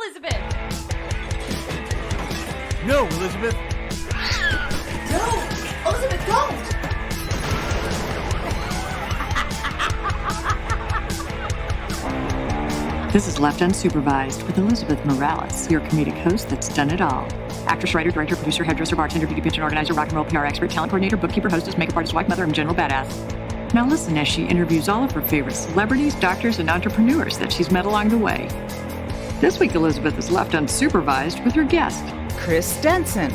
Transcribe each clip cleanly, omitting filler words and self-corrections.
Elizabeth! No, Elizabeth! No! Elizabeth, don't! This is Left Unsupervised with Elizabeth Morales, your comedic host that's done it all. Actress, writer, director, producer, hairdresser, bartender, beauty pageant organizer, rock and roll PR expert, talent coordinator, bookkeeper, hostess, makeup artist, wife, mother, and general badass. Now listen as she interviews all of her favorite celebrities, doctors, and entrepreneurs that she's met along the way. This week, Elizabeth is left unsupervised with her guest, Chris Denson.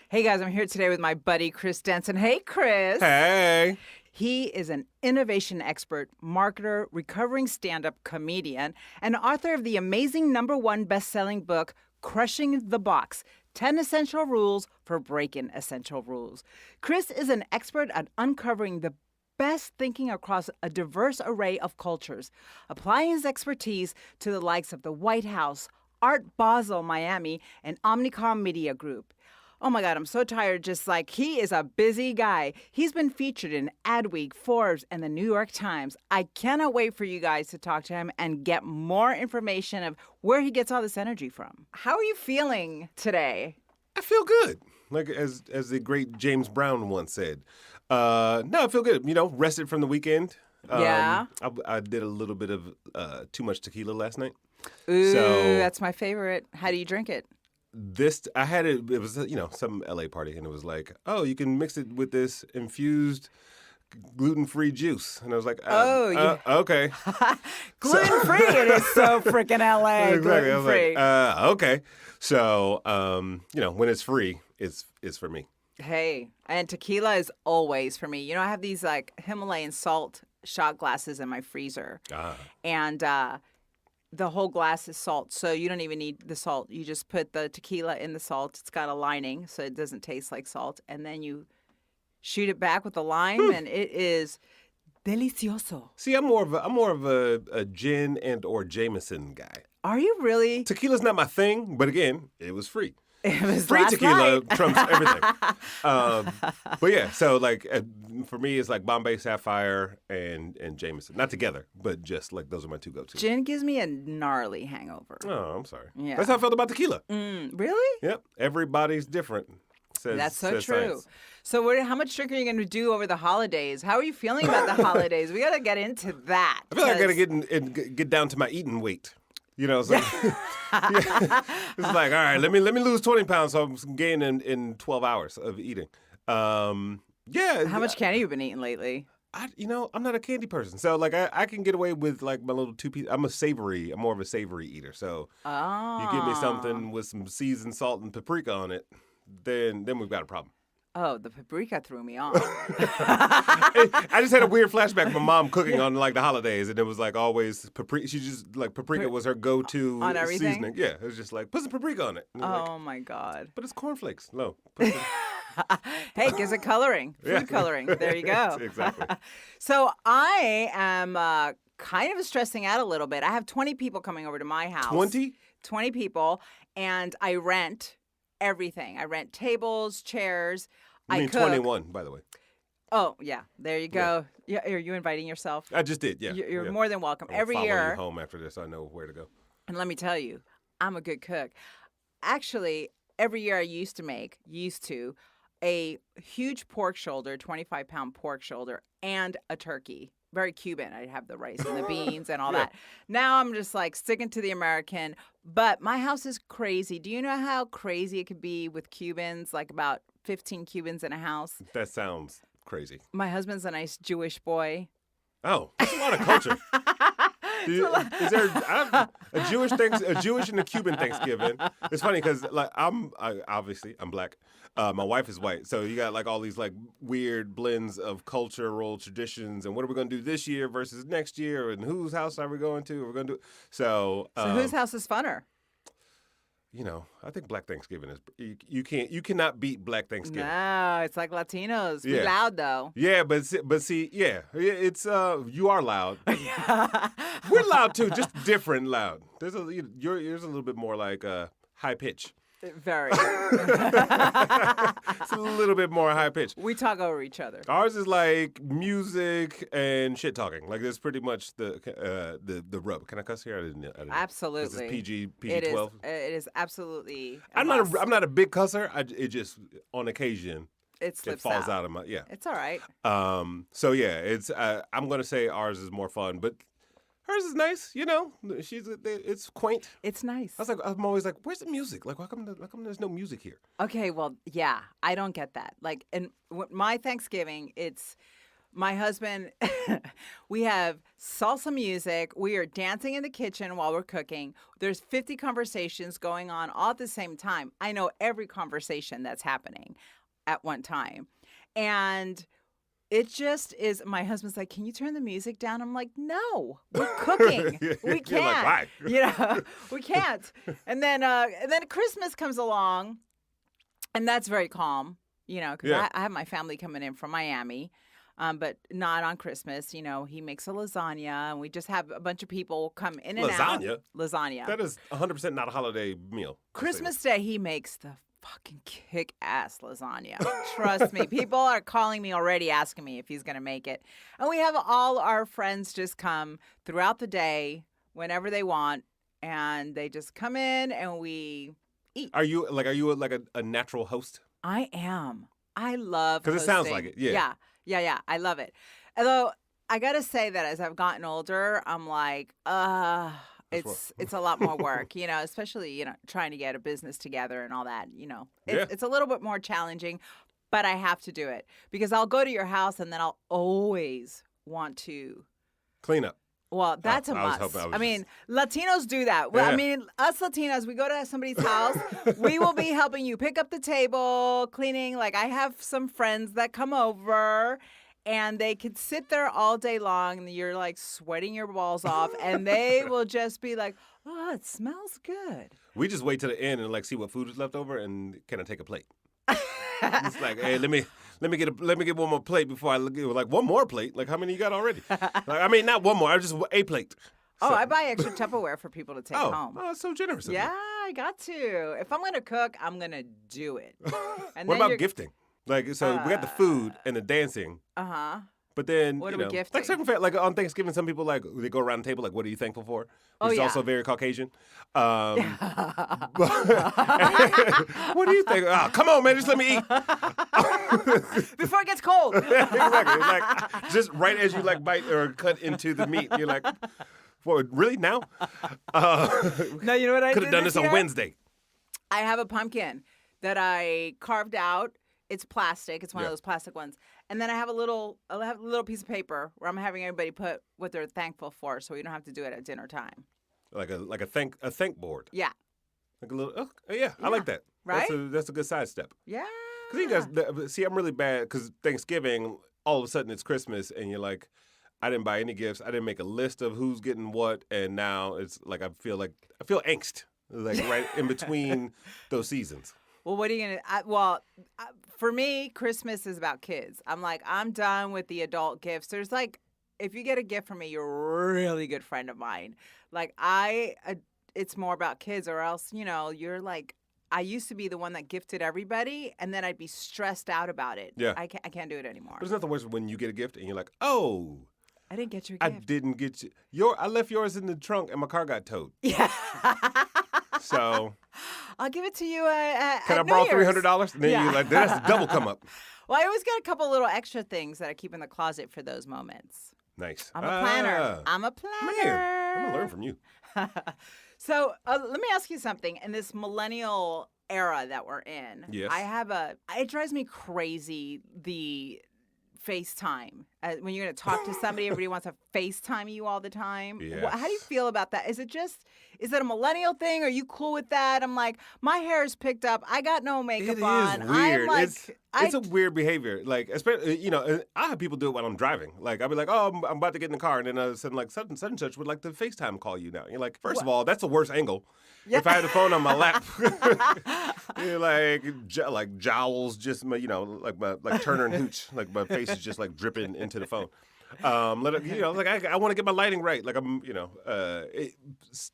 Hey guys, I'm here today with my buddy Chris Denson. Hey Chris. Hey! He is an innovation expert, marketer, recovering stand-up comedian, and author of the amazing #1 best-selling book, Crushing the Box, 10 Essential Rules for Breaking Essential Rules. Chris is an expert at uncovering the best thinking across a diverse array of cultures, applying his expertise to the likes of the White House, Art Basel Miami, and Omnicom Media Group. Oh my God, I'm so tired. He is a busy guy. He's been featured in Adweek, Forbes, and the New York Times. I cannot wait for you guys to talk to him and get more information of where he gets all this energy from. How are you feeling today? I feel good. Like as the great James Brown once said. No, I feel good. You know, rested from the weekend. Yeah. I did a little bit of too much tequila last night. Ooh, So that's my favorite. How do you drink it? I had it was, some LA party, and it was like, oh, you can mix it with this infused gluten-free juice. And I was like, okay. Gluten-free, it is so freaking LA. Exactly. I was Gluten-free. like, okay. So, when it's free, it's for me. Hey, and tequila is always for me. You know, I have these like Himalayan salt shot glasses in my freezer. And the whole glass is salt, so you don't even need the salt. You just put the tequila in the salt. It's got a lining, so it doesn't taste like salt. And then you shoot it back with the lime, and it is delicioso. See, I'm more of a gin and or Jameson guy. Are you really? Tequila's not my thing, but again, it was free. It was Free last tequila night. trumps everything. But yeah, so like for me, it's like Bombay Sapphire and Jameson. Not together, but just like those are my two go-tos. Gin gives me a gnarly hangover. Oh, I'm sorry. Yeah. That's how I felt about tequila. Really? Yep. Everybody's different. That's so says true. science. So how much drinking are you going to do over the holidays? How are you feeling about the holidays? We got to get into that. I feel like I got to get down to my eating weight. You know, it's like, it's like, all right, let me lose 20 pounds so I'm gaining in 12 hours of eating. Yeah. How much candy you been eating lately? I'm not a candy person. So, like, I can get away with, like, my little two-piece. I'm more of a savory eater. So, you give me something with some seasoned salt and paprika on it, then we've got a problem. Oh, the paprika threw me off. I just had a weird flashback of my mom cooking on, like, the holidays, and it was, like, always paprika. She just, like, paprika was her go-to on everything? seasoning. Yeah, it was just like, put some paprika on it. Oh, my God. But it's cornflakes. No. Hey, gives it coloring. Food coloring. There you go. Exactly. So I am kind of stressing out a little bit. I have 20 people coming over to my house. 20? 20 people, and I rent everything. I rent tables, chairs. I mean, cook. 21, by the way. Oh, yeah. There you go. Yeah. Are you inviting yourself? I just did, yeah. You're more than welcome. I'll Every follow year. you home after this. I know where to go. And let me tell you, I'm a good cook. Actually, every year I used to, a huge pork shoulder, 25-pound pork shoulder, and a turkey. Very Cuban. I'd have the rice and the beans and all that. Now I'm just like sticking to the American. But my house is crazy. Do you know how crazy it could be with Cubans? Like about 15 Cubans in a house. That sounds crazy. My husband's a nice Jewish boy. Oh, that's a lot of culture. Is there a Jewish and a Cuban Thanksgiving? It's funny because like I'm black. My wife is white, so you got like all these like weird blends of cultural traditions and what are we going to do this year versus next year, and whose house are we going to? We're going to do so. Whose house is funner? I think Black Thanksgiving is you cannot beat Black Thanksgiving. No, it's like Latinos. We're loud though. Yeah, but see, it's you are loud. We're loud too, just different loud. Yours a little bit more like high pitch. Very. It's a little bit more high pitched. We talk over each other. Ours is like music and shit talking. Like that's pretty much the rub. Can I cuss here? I didn't. Absolutely. This is PG It is. 12. It is absolutely. I'm not a big cusser. It just on occasion It slips it falls out of my It's all right. So yeah, it's I'm gonna say ours is more fun, but hers is nice. You know, it's quaint. It's nice. I'm always like, where's the music? Like, how come there's no music here? Okay, well, yeah, I don't get that. Like, and my Thanksgiving, it's my husband. We have salsa music. We are dancing in the kitchen while we're cooking. There's 50 conversations going on all at the same time. I know every conversation that's happening at one time, and it just is. My husband's like, "Can you turn the music down?" I'm like, "No, we're cooking. We can't. You're like, why? You know, we can't." And then Christmas comes along, and that's very calm. You know, because I have my family coming in from Miami, but not on Christmas. You know, he makes a lasagna, and we just have a bunch of people come in and out. Lasagna. That is 100% not a holiday meal. Christmas Day, he makes the fucking kick-ass lasagna. Trust me. People are calling me already asking me if he's going to make it. And we have all our friends just come throughout the day whenever they want, and they just come in and we eat. Are you like a natural host? I am. I love because it sounds like it. Yeah. Yeah. I love it. Although I got to say that as I've gotten older, I'm like, it's a lot more work, you know, especially, you know, trying to get a business together and all that, you know. It's a little bit more challenging, but I have to do it because I'll go to your house and then I'll always want to clean up. Well, that's a must. I mean, Latinos do that. Well, I mean, us Latinos, we go to somebody's house, we will be helping you pick up the table, cleaning. Like I have some friends that come over and they could sit there all day long and you're like sweating your balls off and they will just be like, "Oh, it smells good." We just wait to the end and like see what food is left over and can I take a plate? It's like, hey, let me get one more plate before I look. Like one more plate. Like how many you got already? Like, I mean, not one more. I just a plate. Oh, I buy extra Tupperware for people to take home. Oh, that's so generous of you. Yeah, I got to. If I'm gonna cook, I'm gonna do it. And what about gifting? Like, so we got the food and the dancing. But then, what you are we know, gifting? like on Thanksgiving, some people like they go around the table like, "What are you thankful for?" Which is also very Caucasian. What do you think? Oh, come on, man, just let me eat before it gets cold. Exactly. Like just right as you like bite or cut into the meat, you're like, "What? Really now?" No, you know what I could have done this on Wednesday. I have a pumpkin that I carved out. It's plastic. It's one of those plastic ones. And then I have a little piece of paper where I'm having everybody put what they're thankful for, so we don't have to do it at dinner time. Like a thank board. Yeah. Like a little. Yeah, I like that. Right. That's a good sidestep. Yeah. Because you guys see, I'm really bad because Thanksgiving, all of a sudden it's Christmas, and you're like, I didn't buy any gifts. I didn't make a list of who's getting what, and now it's like I feel angst, like right in between those seasons. Well, what are you going to... for me, Christmas is about kids. I'm like, I'm done with the adult gifts. There's like, if you get a gift from me, you're a really good friend of mine. Like, it's more about kids or else, you know, you're like, I used to be the one that gifted everybody, and then I'd be stressed out about it. Yeah. I can't do it anymore. But it's not the worst when you get a gift and you're like, oh... I didn't get your I gift. didn't get I left yours in the trunk and my car got towed. Yeah. So... I'll give it to you at Can I New borrow Year's. $300? And then you're like, that's a double come up. Well, I always got a couple little extra things that I keep in the closet for those moments. Nice. I'm a planner. I'm a planner. Man, I'm going to learn from you. So let me ask you something. In this millennial era that we're in, yes. It drives me crazy, the FaceTime. When you're going to talk to somebody, everybody wants to FaceTime you all the time. Yes. How do you feel about that? Is it a millennial thing? Are you cool with that? I'm like, my hair is picked up. I got no makeup on. It is weird. I'm like, it's a weird behavior. Like, especially, you know, I have people do it while I'm driving. Like, I'll be like, oh, I'm about to get in the car. And then all of a sudden, like, such and such would like to FaceTime call you now. And you're like, first of all, that's the worst angle. Yeah. If I had the phone on my lap, you're like jowls, just, you know, like Turner and Hooch. Like, my face is just, like, dripping into the phone. Like I want to get my lighting right. Like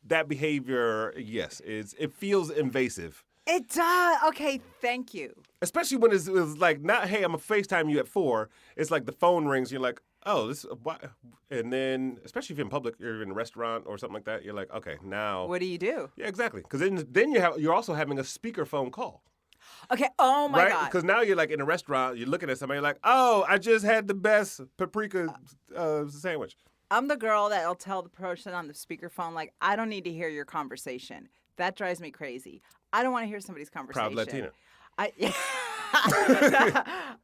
that behavior, yes, it feels invasive. It does. Okay, thank you. Especially when it's like not, hey, I'm gonna FaceTime you at 4. It's like the phone rings. You're like, oh, this, why? And then, especially if you're in public, you're in a restaurant or something like that. You're like, okay, now. What do you do? Yeah, exactly. Because then you're also having a speakerphone call. Okay. Oh my right? God. Because now you're like in a restaurant, you're looking at somebody, you're like, oh, I just had the best paprika sandwich. I'm the girl that'll tell the person on the speakerphone, like, I don't need to hear your conversation. That drives me crazy. I don't want to hear somebody's conversation. Proud Latina.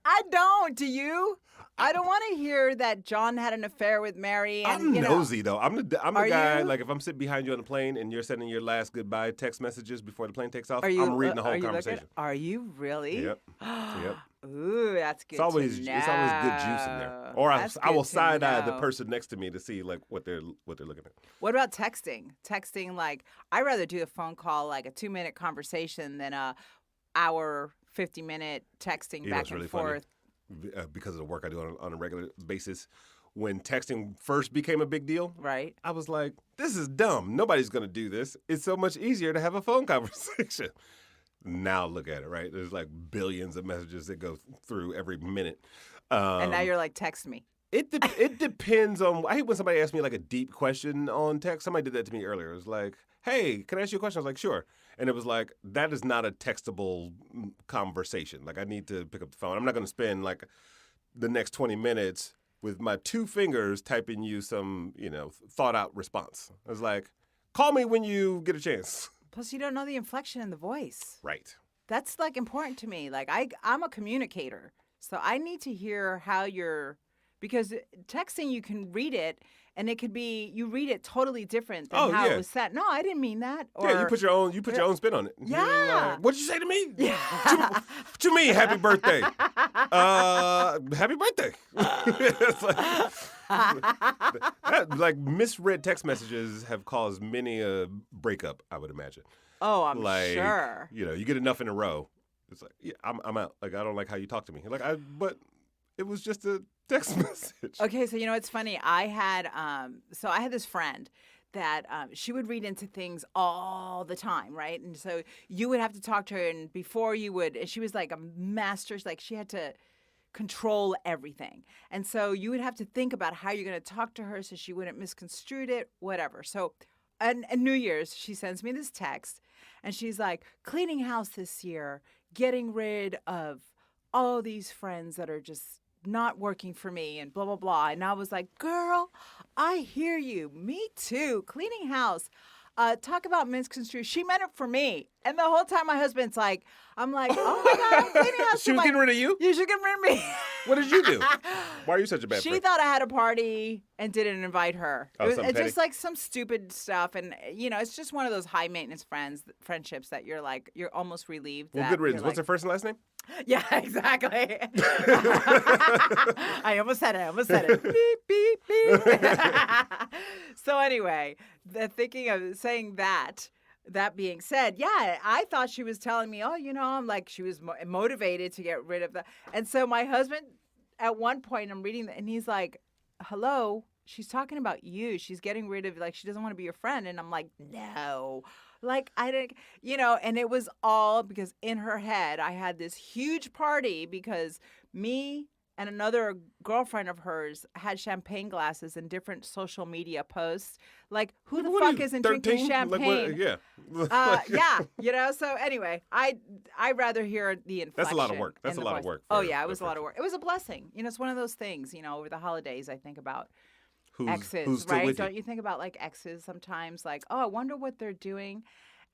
I don't. Do you? I don't want to hear that John had an affair with Mary. And, I'm you know, nosy though. I'm the guy. you? Like if I'm sitting behind you on the plane and you're sending your last goodbye text messages before the plane takes off, Are you, I'm reading the whole are you conversation. looking? Are you really? Yep. Yep. Ooh, that's good. It's always to know. good juice in there. Or I That's will good to side eye the know. person next to me to see like what they're looking at. What about texting? Texting, like, I'd rather do a phone call, like a 2-minute conversation, than a hour, 50-minute texting You know back what's and really forth. funny? Because of the work I do on a regular basis, when texting first became a big deal, Right. I was like, this is dumb. Nobody's going to do this. It's so much easier to have a phone conversation. Now look at it, right? There's like billions of messages that go through every minute. And now you're like, text me. It depends on. I hate when somebody asks me like a deep question on text. Somebody did that to me earlier. It was like, "Hey, can I ask you a question?" I was like, "Sure." And it was like, that is not a textable conversation. Like I need to pick up the phone. I'm not going to spend like the next 20 minutes with my 2 fingers typing you some, thought out response. I was like, call me when you get a chance. Plus, you don't know the inflection in the voice. Right. That's like important to me. Like I'm a communicator, so I need to hear how you're, because texting you can read it and it could be you read it totally different than how it was said. No, I didn't mean that. Or, yeah, you put your own spin on it. Yeah. You're like, what'd you say to me? Yeah. What you mean, happy birthday? Happy birthday. It's like misread text messages have caused many a breakup, I would imagine. Oh, I'm like, sure. You get enough in a row. It's like, yeah, I'm out. Like, I don't like how you talk to me. Like, but it was just a text message. Okay, so it's funny. I had this friend that she would read into things all the time, right? And so you would have to talk to her, and before you would, and she was like a master. Like she had to control everything, and so you would have to think about how you're going to talk to her so she wouldn't misconstrue it, whatever. So, and New Year's, she sends me this text, and she's like, cleaning house this year, getting rid of all these friends that are just not working for me and blah, blah, blah. And I was like, girl, I hear you. Me too. Cleaning house. Talk about misconstrued. She meant it for me. And the whole time my husband's like, I'm like, oh my God, I'm cleaning house. She was getting rid of you? You should get rid of me. What did you do? Why are you such a bad She friend? thought I had a party and didn't invite her. Oh, something It's petty? just like some stupid stuff. And, it's just one of those high maintenance friendships that you're like, you're almost relieved. Well, that good riddance. you're What's her like, first and last name? Yeah, exactly. I almost said it. Beep, beep, beep. So anyway, thinking of saying that being said, yeah, I thought she was telling me, I'm like, she was motivated to get rid of that. And so my husband, at one point, I'm reading that, and he's like, hello, she's talking about you. She's getting rid of, like, she doesn't want to be your friend. And I'm like, no. Like, I didn't, and it was all because in her head, I had this huge party because me and another girlfriend of hers had champagne glasses in different social media posts. Like, who the fuck isn't 13? drinking champagne? Like, yeah. Yeah, so anyway, I'd rather hear the inflection. That's a lot of work. That's in a the lot of voice. work Oh, for yeah, it the was a lot of work. It was a blessing. It's one of those things, over the holidays I think about. Exes, who's still right? with you? Don't you think about like exes sometimes? Like, oh, I wonder what they're doing.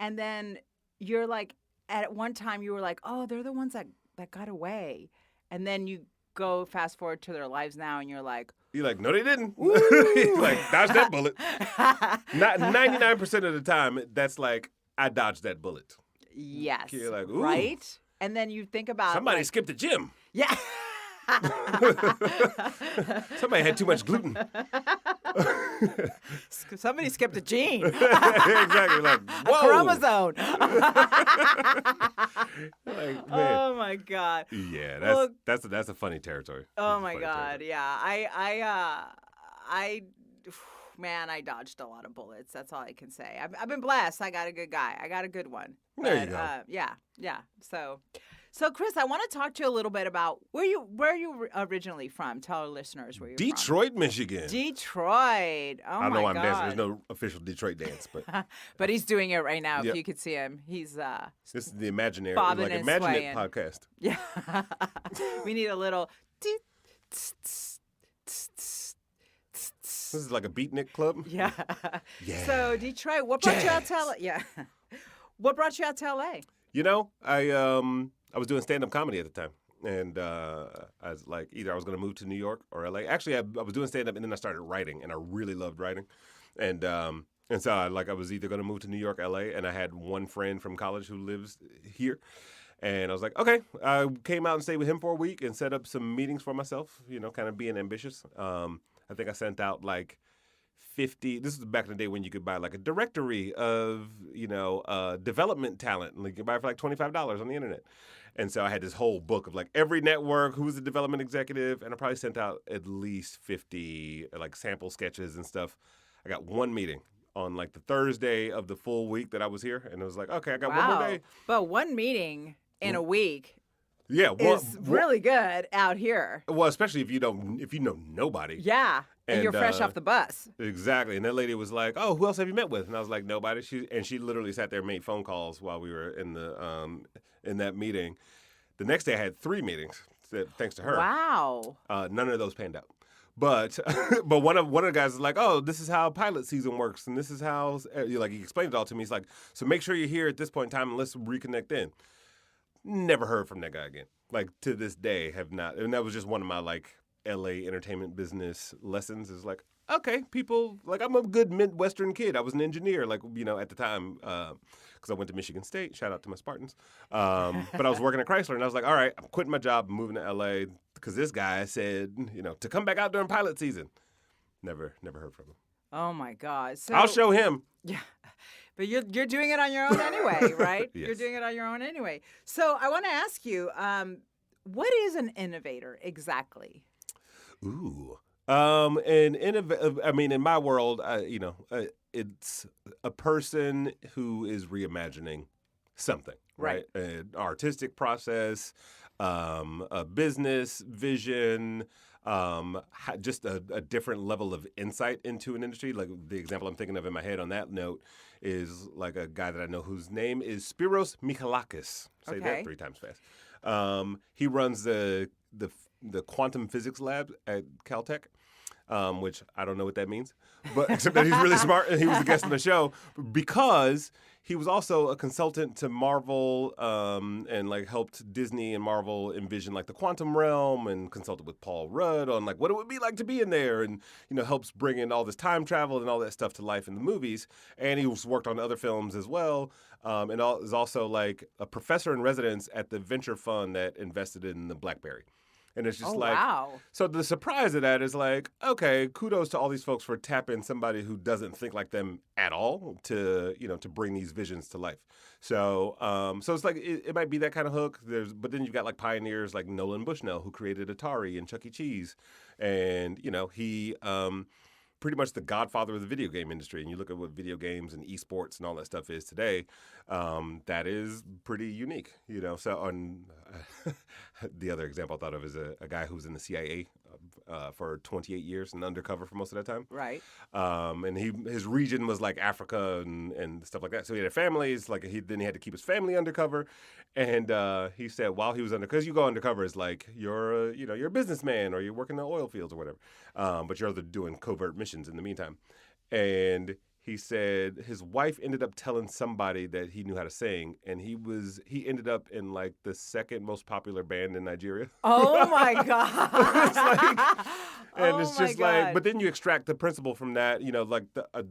And then you're like, at one time you were like, oh, they're the ones that got away. And then you go fast forward to their lives now and you're like, no, they didn't. Like, dodge that bullet. Not 99% of the time, that's like, I dodged that bullet. yes. You're like, ooh. Right? And then you think about Somebody skipped the gym. Yeah. Somebody had too much gluten. Somebody skipped a gene. Exactly. Like, A whoa. chromosome. Like, man. Oh my God. Yeah, Well, that's a funny territory. Oh That's a my funny God. territory. Yeah. man, I dodged a lot of bullets. That's all I can say. I've been blessed. I got a good guy. I got a good one. There you go. Yeah. So Chris, I want to talk to you a little bit about where are you originally from? Tell our listeners where you're from. Detroit, Michigan. Detroit. Oh, I don't know why my I'm dancing. God. There's no official Detroit dance, but But he's doing it right now. Yep. If you could see him, he's this is the imaginary, bobbing like and Imagine It swaying. podcast. yeah. We need a little. This is like a beatnik club. Yeah. Yeah. So Detroit, what brought you out to LA? Yeah. What brought you out to LA? You know, I was doing stand-up comedy at the time, and I was like, either I was going to move to New York or LA. Actually, I was doing stand-up, and then I started writing, and I really loved writing, and so I was either going to move to New York, LA, and I had one friend from college who lives here, and I was like, okay. I came out and stayed with him for a week and set up some meetings for myself. You know, kind of being ambitious. I think I sent out like 50. This is back in the day when you could buy like a directory of, development talent. Like you could buy it for like $25 on the internet. And so I had this whole book of like every network, who's the development executive. And I probably sent out at least 50 like sample sketches and stuff. I got one meeting on like the Thursday of the full week that I was here. And it was like, okay, I got one more day. But one meeting in a week Yeah. is really good out here. Well, especially if you know nobody. Yeah. And you're fresh uh, off the bus. Exactly. And that lady was like, "Oh, who else have you met with?" And I was like, "Nobody." She literally sat there and made phone calls while we were in that meeting. The next day I had 3 meetings, thanks to her. Wow. None of those panned out. But but one of the guys is like, "Oh, this is how pilot season works, and this is how," like he explained it all to me. He's like, "So make sure you're here at this point in time, and let's reconnect then." Never heard from that guy again. Like to this day, have not. And that was just one of my like LA entertainment business lessons. Is like, okay, people, like I'm a good Midwestern kid. I was an engineer, like, at the time, because I went to Michigan State. Shout out to my Spartans. But I was working at Chrysler, and I was like, all right, I'm quitting my job, I'm moving to LA, because this guy said, to come back out during pilot season. Never heard from him. Oh my God. So I'll show him. Yeah. But you're doing it on your own anyway, right? Yes. You're doing it on your own anyway. So I want to ask you, what is an innovator exactly? Ooh. In my world, it's a person who is reimagining something, right? An artistic process, a business vision, just a different level of insight into an industry. Like the example I'm thinking of in my head on that note is like a guy that I know whose name is Spiros Michalakis. Say that 3 times fast. He runs the quantum physics lab at Caltech, which I don't know what that means, but except that he's really smart and he was a guest on the show because he was also a consultant to Marvel and like helped Disney and Marvel envision like the quantum realm and consulted with Paul Rudd on like what it would be like to be in there and helps bring in all this time travel and all that stuff to life in the movies. And he worked on other films as well. Is also like a professor in residence at the venture fund that invested in the BlackBerry. And it's just wow. So the surprise of that is like, okay, kudos to all these folks for tapping somebody who doesn't think like them at all to bring these visions to life. So so it's like, it might be that kind of hook. But then you've got like pioneers like Nolan Bushnell who created Atari and Chuck E. Cheese. And, he pretty much the godfather of the video game industry. And you look at what video games and esports and all that stuff is today, that is pretty unique, So on the other example I thought of is a guy who was in the CIA for 28 years and undercover for most of that time. Right. And his region was like Africa and stuff like that. So he had families, like then he had to keep his family undercover. And he said while he was because you go undercover is like you're a businessman or you're working in the oil fields or whatever, but you're doing covert missions in the meantime. And he said his wife ended up telling somebody that he knew how to sing, and he ended up in like the second most popular band in Nigeria. Oh my God. It's just like, but then you extract the principle from that, like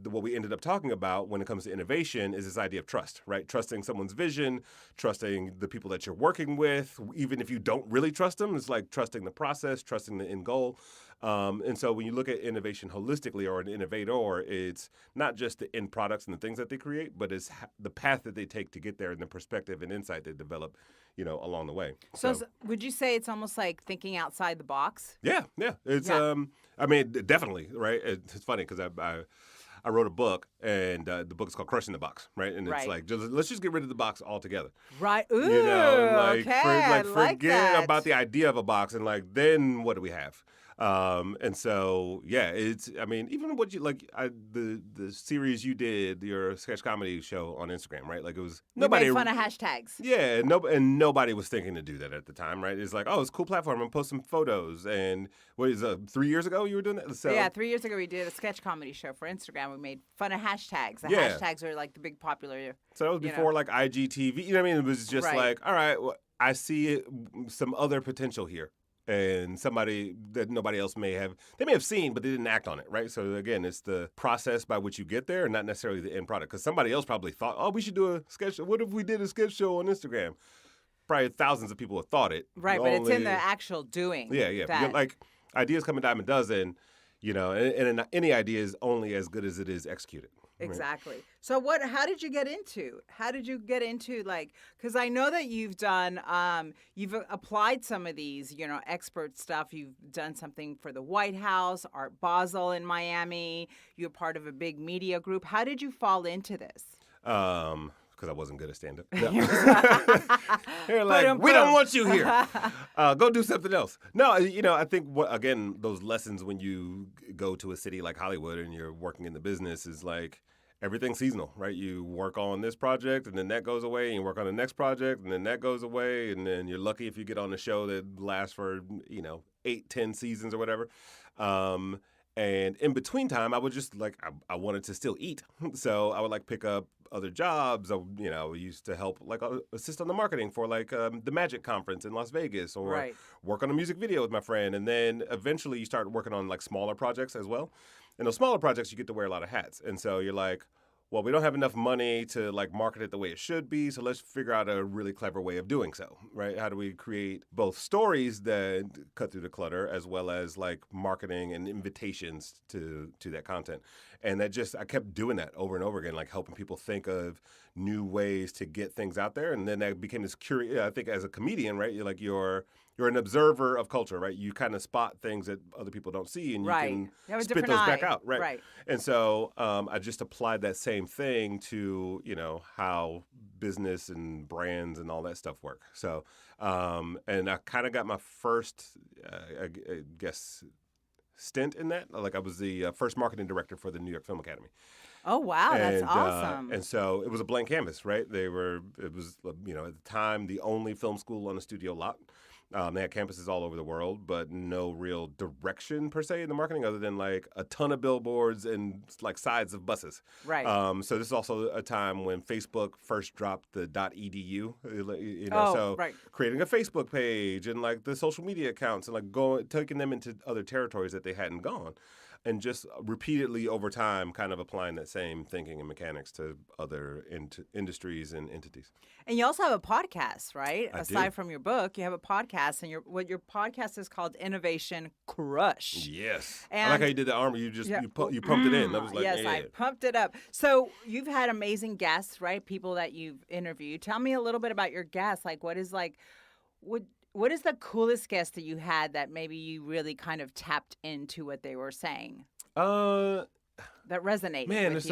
what we ended up talking about when it comes to innovation is this idea of trust, right? Trusting someone's vision, trusting the people that you're working with, even if you don't really trust them. It's like trusting the process, trusting the end goal. And so when you look at innovation holistically or an innovator, it's not just the end products and the things that they create, but it's the path that they take to get there and the perspective and insight they develop, along the way. So would you say it's almost like thinking outside the box? Yeah. It's definitely, right? It's funny because I wrote a book, and the book is called Crushing the Box, right? And it's like, let's just get rid of the box altogether. Right. Ooh, okay. I like forget that. about the idea of a box, and then what do we have? And so, it's, even what you, the series you did, your sketch comedy show on Instagram, right? Like, it was, We made fun of hashtags. Yeah, and nobody was thinking to do that at the time, right? It's like, it's a cool platform, I'm going to post some photos, and what is 3 years ago you were doing that? So, yeah, 3 years ago we did a sketch comedy show for Instagram. We made fun of hashtags. The Yeah. hashtags are like the big popular. So that was before like IGTV, you know what I mean? It was just Right. like, all right, well, I see some other potential here. And somebody that nobody else may have seen, but they didn't act on it, right? So again, it's the process by which you get there and not necessarily the end product. Because somebody else probably thought, we should do a sketch show. What if we did a sketch show on Instagram? Probably thousands of people have thought it. Right, but it's in the actual doing. Yeah. that- Like, ideas come a dime a dozen, and any idea is only as good as it is executed. Right? Exactly. So how did you get into because I know that you've done, you've applied some of these, expert stuff. You've done something for the White House, Art Basel in Miami. You're part of a big media group. How did you fall into this? Because I wasn't good at stand-up. No. They're like, we don't want you here. Go do something else. No, I think, those lessons when you go to a city like Hollywood and you're working in the business is like, everything's seasonal, right? You work on this project, and then that goes away, and you work on the next project, and then that goes away, and then you're lucky if you get on a show that lasts for, 8, 10 seasons or whatever. And in between time, I would just I wanted to still eat. So I would pick up other jobs. I used to help assist on the marketing for the Magic Conference in Las Vegas, or work on a music video with my friend. And then eventually you start working on smaller projects as well. And those smaller projects, you get to wear a lot of hats. And so you're like, well, we don't have enough money to market it the way it should be, so let's figure out a really clever way of doing so, right? How do we create both stories that cut through the clutter as well as marketing and invitations to that content? And I kept doing that over and over again, helping people think of new ways to get things out there. And then that became this curious, I think as a comedian, right? You're an observer of culture, right? You kind of spot things that other people don't see, and you can spit those back out, right? And so I just applied that same thing to, how business and brands and all that stuff work. So, and I kind of got my first, I guess, stint in that. I was the first marketing director for the New York Film Academy. Oh, wow, that's awesome. And so it was a blank canvas, right? It was, at the time, the only film school on a studio lot. They had campuses all over the world, but no real direction per se in the marketing other than a ton of billboards and sides of buses. Right. So this is also a time when Facebook first dropped the .edu, creating a Facebook page and the social media accounts and taking them into other territories that they hadn't gone. And just repeatedly over time kind of applying that same thinking and mechanics to other industries and entities. And you also have a podcast, right? I Aside do. from your book, you have a podcast, and your podcast is called Innovation Crush. Yes. And I like how you did the armor. You pumped it in. I was like, yes, yeah. I pumped it up. So you've had amazing guests, right? People that you've interviewed. Tell me a little bit about your guests. What is the coolest guest that you had that maybe you really kind of tapped into what they were saying? That resonated with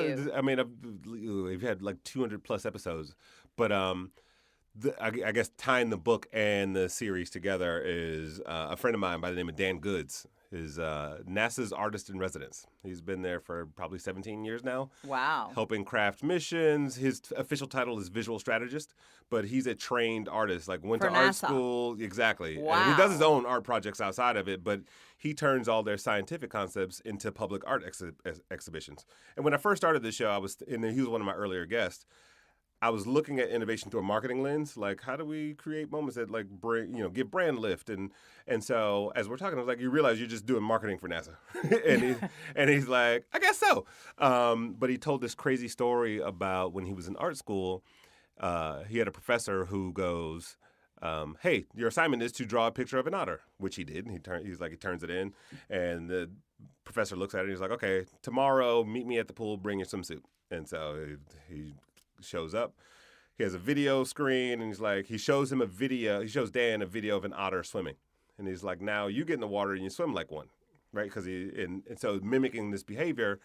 you. We've had 200 plus episodes, but I guess tying the book and the series together is a friend of mine by the name of Dan Goods. Is NASA's artist in residence. He's been there for probably 17 years now. Wow. Helping craft missions. His official title is visual strategist, but he's a trained artist. Went For to art NASA. school. Exactly. Wow. And he does his own art projects outside of it, but he turns all their scientific concepts into public art exhibitions. And when I first started this show, he was one of my earlier guests. I was looking at innovation through a marketing lens, how do we create moments that give brand lift, and so as we're talking, I was you realize you're just doing marketing for NASA, and he's like, I guess so, but he told this crazy story about when he was in art school, he had a professor who goes, hey, your assignment is to draw a picture of an otter, which he did. He turns it in, and the professor looks at it and he's like, okay, tomorrow, meet me at the pool, bring your swimsuit. And so he shows up. He has a video screen, and he shows him a video. He shows Dan a video of an otter swimming. And he's like, now you get in the water and you swim like one, right? Because and so mimicking this behavior.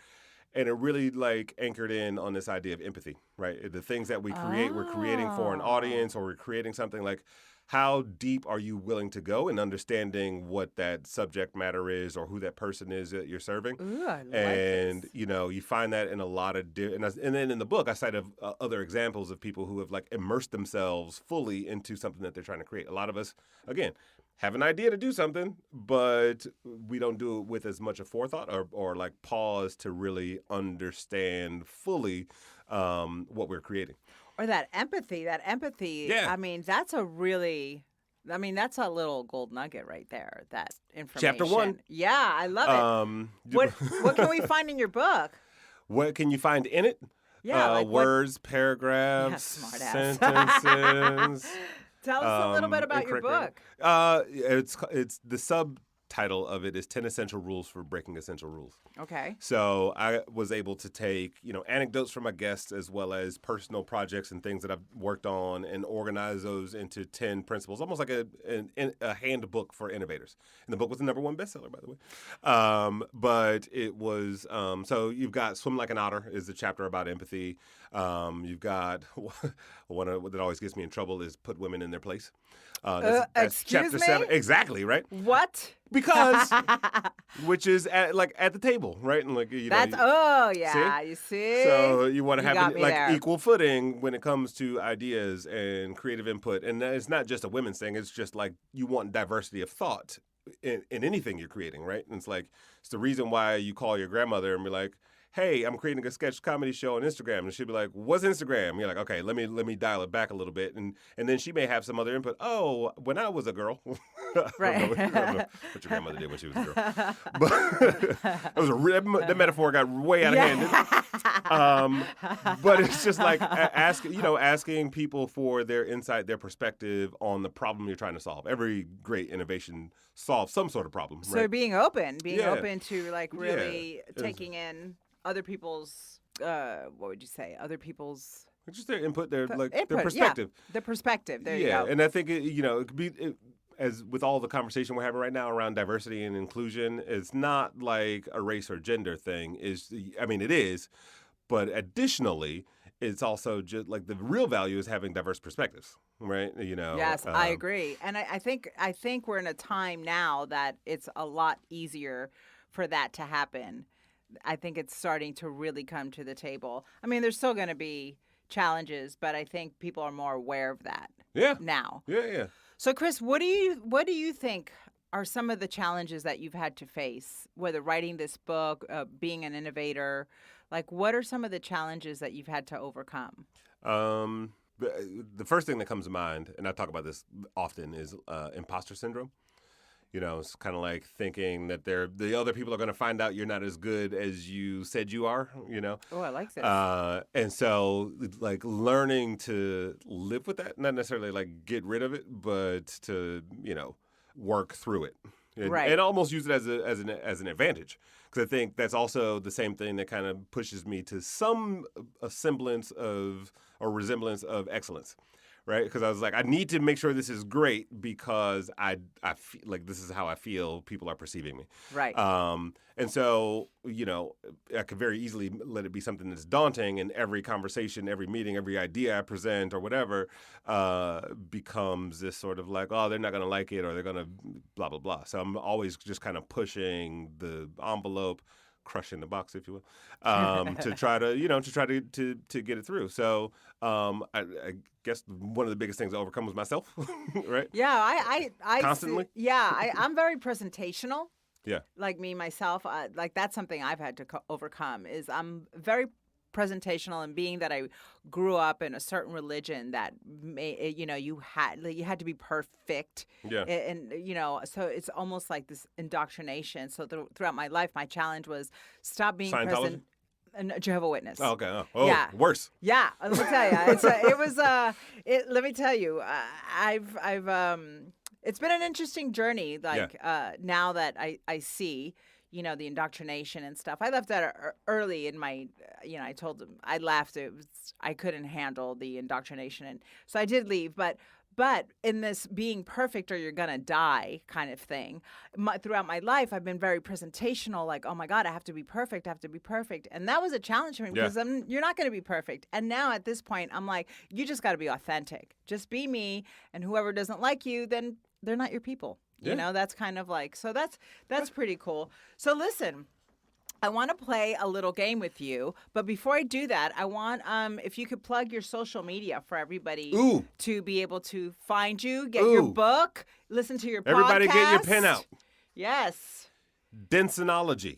And it really anchored in on this idea of empathy, right? The things that we create, we're creating for an audience, or we're creating something like, how deep are you willing to go in understanding what that subject matter is or who that person is that you're serving? Ooh, I like And, this. you find that in a lot of and then in the book, I cite other examples of people who have immersed themselves fully into something that they're trying to create. A lot of us, again, have an idea to do something, but we don't do it with as much of forethought or pause to really understand fully what we're creating. Or that empathy. Yeah. I mean, that's a little gold nugget right there, that information. Chapter 1. Yeah, I love it. What can we find in your book? What can you find in it? Yeah, words, paragraphs, Yeah, smart ass. sentences. Tell us a little bit about and your curriculum. book. It's the subtitle of it is 10 Essential Rules for Breaking Essential Rules. Okay. So So I was able to take, anecdotes from my guests as well as personal projects and things that I've worked on and organize those into 10 principles, almost like a handbook for innovators. And the book was the #1 bestseller, by the way. But it was, so you've got Swim Like an Otter is the chapter about empathy. You've got one that always gets me in trouble is Put Women in Their Place. That's excuse chapter me? 7. Exactly, right? what? Because, which is at the table, right? And That's see? you see. So you want to You have got me there. equal footing when it comes to ideas and creative input, and it's not just a women's thing. It's just you want diversity of thought in anything you're creating, right? And it's the reason why you call your grandmother and be like, hey, I'm creating a sketch comedy show on Instagram. And she'll be like, what's Instagram? And you're like, okay, let me dial it back a little bit. And then she may have some other input. Oh, when I was a girl. Right. I don't know what your grandmother did when she was a girl. But the metaphor got way out of hand. But it's just asking people for their insight, their perspective on the problem you're trying to solve. Every great innovation solves some sort of problem. So right? being open Yeah. to really Yeah. taking in other people's, what would you say? Other people's Just their input, their input, perspective. Yeah, the perspective. There you Yeah, go. and I think it could be as with all the conversation we're having right now around diversity and inclusion. It's not like a race or gender thing. It is, but additionally, it's also just the real value is having diverse perspectives, right? Yes, I agree. And I think we're in a time now that it's a lot easier for that to happen. I think it's starting to really come to the table. I mean, there's still going to be challenges, but I think people are more aware of that now. Yeah. So, Chris, what do you think are some of the challenges that you've had to face, whether writing this book, being an innovator? What are some of the challenges that you've had to overcome? The first thing that comes to mind, and I talk about this often, is imposter syndrome. It's kind of like thinking that the other people are going to find out you're not as good as you said you are, Oh, I like this. And so, learning to live with that, not necessarily get rid of it, but to, work through it. Right. And almost use it as an advantage. Because I think that's also the same thing that kind of pushes me to a semblance of or resemblance of excellence. Right, because I was like, I need to make sure this is great because I feel like this is how I feel people are perceiving me. Right. And so, I could very easily let it be something that's daunting, and every conversation, every meeting, every idea I present or whatever becomes this sort of oh, they're not going to like it or they're going to blah, blah, blah. So I'm always just kind of pushing the envelope, crushing the box, if you will, to try to get it through. So I guess one of the biggest things I overcome was myself, right? Yeah, I Constantly? I'm very presentational. Yeah. Like me, myself, that's something I've had to overcome is I'm very presentational, and being that I grew up in a certain religion that you had to be perfect. Yeah. And so it's almost like this indoctrination. So throughout my life, my challenge was stop being Scientology? Jehovah's Witness. Oh, okay. Oh, Yeah. worse. Yeah, let me tell you, let me tell you, it's been an interesting journey. Like now that I see, the indoctrination and stuff. I left that early in my, I told them I laughed. I couldn't handle the indoctrination, and so I did leave. But in this being perfect or you're going to die kind of thing, throughout my life, I've been very presentational, like, oh, my God, I have to be perfect. I have to be perfect. And that was a challenge for me because you're not going to be perfect. And now at this point, I'm like, you just got to be authentic. Just be me. And whoever doesn't like you, then they're not your people. Yeah. That's kind of like, so that's pretty cool. So listen. I want to play a little game with you, but before I do that, I want if you could plug your social media for everybody to be able to find you, get your book, listen to your Everybody podcast. get your pen out. Yes. Densonology.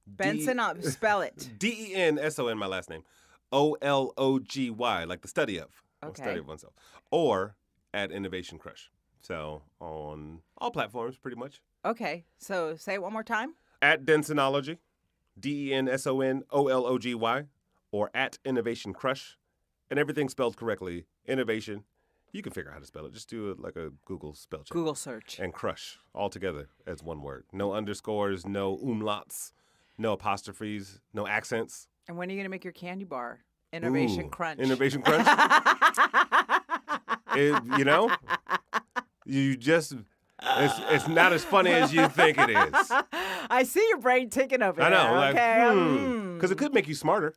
Benson, spell it. Denson, my last name. OLOGY, like the study of. Okay. Study of oneself. Or at Innovation Crush. So on all platforms, pretty much. Okay, so say it one more time. At Densonology. DENSONOLOGY, or at Innovation Crush, and everything spelled correctly. Innovation, you can figure out how to spell it. Just do it like a Google spell check. Google search. And Crush, all together as one word. No underscores, no umlauts, no apostrophes, no accents. And when are you going to make your candy bar? Innovation Crunch. Innovation Crunch. You just... It's not as funny as you think it is. I see your brain ticking over I know, there. like, because it could make you smarter.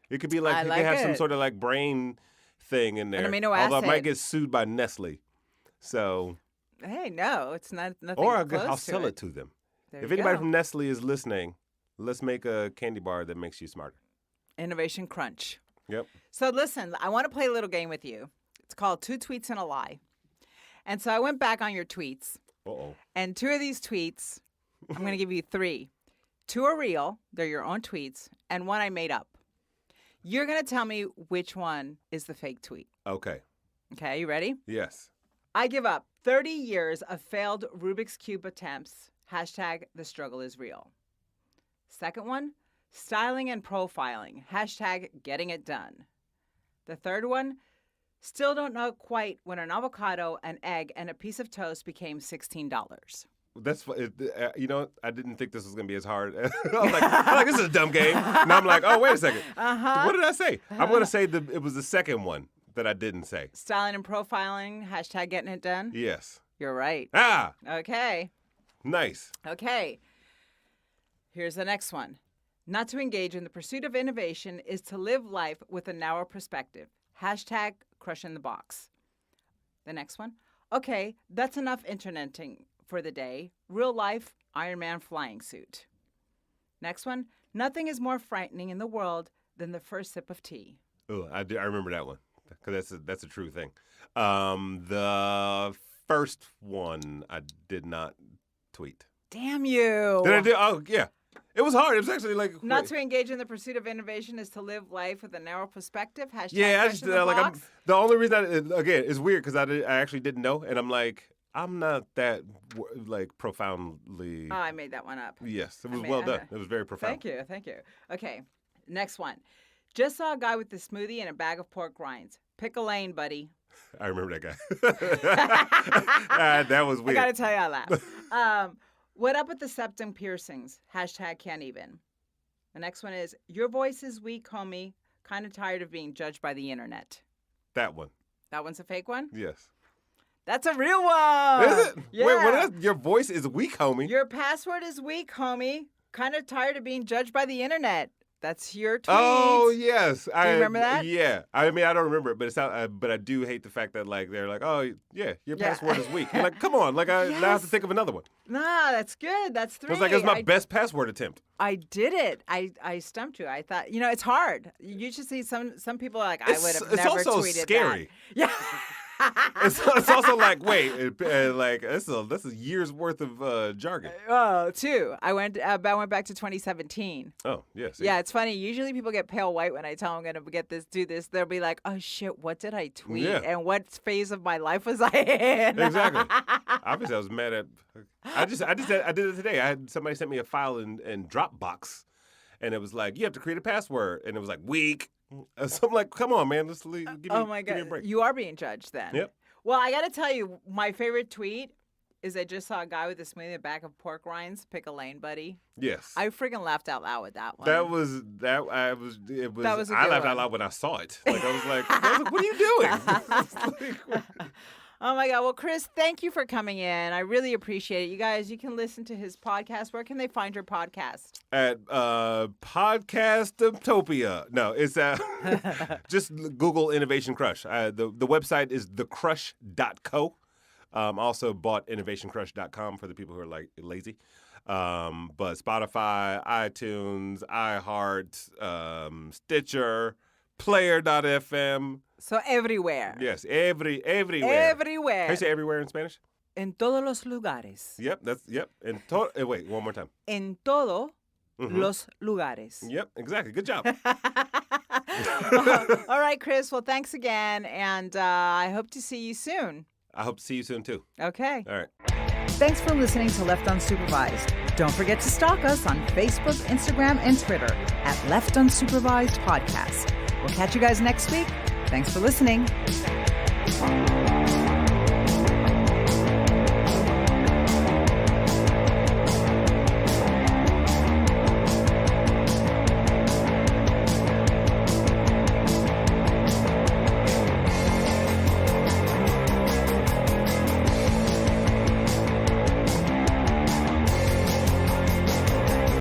It could be like, you could have some sort of like brain thing in there. An amino Although acid. I might get sued by Nestle. So. Hey, no, it's not nothing. Or close I'll to sell it to them. There If you anybody go. from Nestle is listening, let's make a candy bar that makes you smarter. Innovation Crunch. Yep. So listen, I want to play a little game with you. It's called 2 Tweets and a Lie. And so I went back on your tweets. Uh-oh. And 2 of these tweets, I'm going to give you 3. 2 are real. They're your own tweets. And 1 I made up. You're going to tell me which one is the fake tweet. Okay. Okay, you ready? Yes. I give up 30 years of failed Rubik's Cube attempts. Hashtag the struggle is real. Second one, styling and profiling. Hashtag getting it done. The third one, still don't know quite when an avocado, an egg, and a piece of toast became $16. That's I didn't think this was gonna be as hard. I was like, this is a dumb game. And I'm like, oh, wait a second. What did I say? I'm gonna say it was the second one that I didn't say. Styling and profiling. Hashtag getting it done. Yes. You're right. Ah, Okay. nice. Okay. Here's the next one. Not to engage in the pursuit of innovation is to live life with a narrow perspective. Hashtag crushing the box. The next one. Okay, that's enough interneting for the day. Real life Iron Man flying suit. Next one. Nothing is more frightening in the world than the first sip of tea. Oh, I remember that one because that's a true thing. The first one I did not tweet. Damn you. Did I do? Oh, yeah. It was hard. It was actually like Not to engage in the pursuit of innovation is to live life with a narrow perspective. Hashtag yeah. I just crushing the box. the only reason again it's weird because I actually didn't know, and I'm like I'm not that like profoundly. Oh, I made that one up. Yes, it was I well mean, done. It was very profound. Thank you. Okay, next one. Just saw a guy with a smoothie and a bag of pork rinds. Pick a lane, buddy. I remember that guy. That was weird. I gotta tell you, I laughed. What up with the septum piercings? Hashtag can't even. The next one is, your voice is weak, homie. Kind of tired of being judged by the internet. That one. That one's a fake one? Yes. That's a real one. Is it? Yeah. Wait, what is your voice is weak, homie? Your password is weak, homie. Kind of tired of being judged by the internet. That's your tweet. Oh yes, Do you remember that? Yeah, I mean I don't remember it, but but I do hate the fact that like they're like, oh yeah, your password is weak. You're like, come on, like I now have to think of another one. Nah, that's good. That's 3. It was like it's my best password attempt. I did it. I stumped you. I thought, it's hard. You should see some people are like, I would have never also tweeted scary. that. Yeah. It's also like, wait, like this is years worth of jargon. Oh, 2. I went back to 2017. Oh, yes. Yeah, it's funny. Usually people get pale white when I tell them I'm going to do this. They'll be like, oh, shit, what did I tweet? Yeah. And what phase of my life was I in? Exactly. Obviously, I was mad at. I did it today. Somebody sent me a file in Dropbox, and it was like, you have to create a password. And it was like, weak. So I'm like, come on, man. Give me a break. You are being judged then. Yep. Well, I got to tell you, my favorite tweet is I just saw a guy with a smoothie in the back of pork rinds. Pick a lane, buddy. Yes. I freaking laughed out loud with that one. I laughed out loud when I saw it. Like, I was like, what are you doing? Oh, my God. Well, Chris, thank you for coming in. I really appreciate it. You guys, you can listen to his podcast. Where can they find your podcast? At Podcastopia. No, it's just Google Innovation Crush. The website is thecrush.co. Also bought innovationcrush.com for the people who are like lazy. But Spotify, iTunes, iHeart, Stitcher, Player.fm. So everywhere. Yes, everywhere. Everywhere. Can you say everywhere in Spanish? En todos los lugares. Yep. Wait, one more time. En todos los lugares. Yep, exactly. Good job. All right, Chris. Well, thanks again. And I hope to see you soon. I hope to see you soon, too. Okay. All right. Thanks for listening to Left Unsupervised. Don't forget to stalk us on Facebook, Instagram, and Twitter at Left Unsupervised Podcast. We'll catch you guys next week. Thanks for listening.